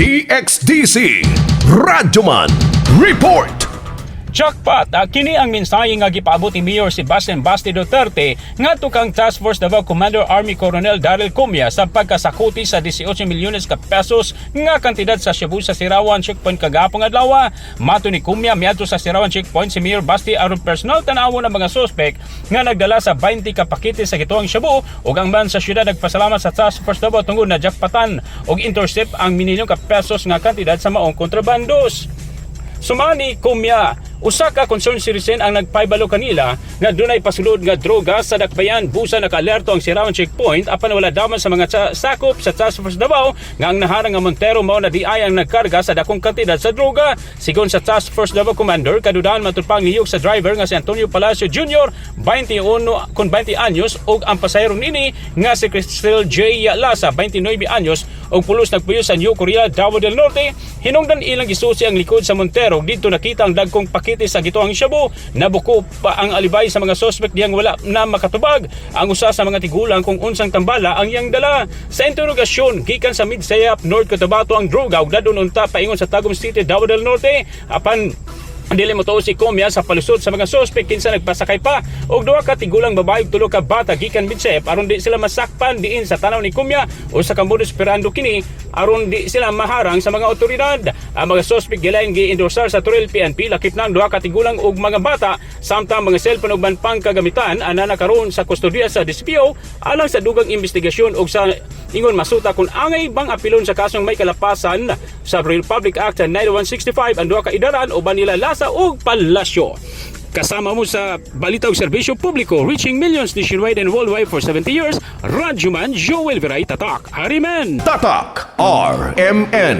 DXDC Radyoman Report. Jackpot! Kini ang mensahe nga gipaabot ni Mayor Sebastian Basti Duterte ngadto kang Task Force Davao Commander Army Colonel Daryl Cumia sa pagkasakuti sa 18 milyones ka pesos nga kantidad sa Cebu sa Sirawan Checkpoint kagapong adlaw. Mato ni Cumia miadto sa Sirawan Checkpoint si Mayor Basti aron personal tan-awon ang mga suspek nga nagdala sa 20 ka pakete sa gituang Cebu ug ang ban sa syudad nagpasalamat sa Task Force Davao tungod na jackpotan ug intercept ang milyon ka pesos nga kantidad sa maong kontrabandos. Sumani Cumia, usa ka concerned citizen ang nagpaybalo kanila nga dunay pasulod nga droga sa dakbayan busa naka-alerto ang Sirawan Checkpoint apan wala daman sa mga sakop sa Task Force Davao nga ang naharang nga Montero mao na di ay ang nagkarga sa dakong kantidad sa droga. Sigon sa Task Force Davao Commander, kadudahan matupang niyog sa driver nga si Antonio Palacio Jr. 21 anyos ug ang pasahero nini nga si Cristel J. Lasa 29 anyos ug pulos nagpuyo sa New Korea, Davao del Norte. Hinungdan ilang gisusi ang likod sa Montero. Dito nakita ang dagkong pakete sa gituang Cebu. Nabuko pa ang alibay sa mga suspect diyang wala na makatubag ang usa sa mga tigulang kung unsang tambala ang iyang dala. Sa interogasyon gikan sa Midsayap, North Cotabato ang droga ug dadon unta paingon sa Tagum City, Davao del Norte. Apan dili mo to si Cumia sa palusot sa mga suspect kinsa nagpasakay pa og duha ka tigulang babae ug tulo ka bata gikan Midsayap aron di sila masakpan diin sa tanaw ni Cumia o sa modus operandi kini aron di sila maharang sa mga otoridad. Ang mga suspect gilain gi-endorsar sa Turil PNP lakip na ang duha ka tigulang ug mga bata samtang mga cellphone ug banpang kagamitan ana nakaroon sa kustodiya sa DCPO alang sa dugang investigasyon ug sa ingon masuta kung angay bang apilon sa kasong may kalapasan sa Republic Act 9165 ang duha ka idaran o Banila Lasa ug Palasyo. Kasama mo sa balita ug serbisyo publiko reaching millions nationwide and worldwide for 70 years, Radyoman Joel Veray Tatak Ariman. Tatak RMN.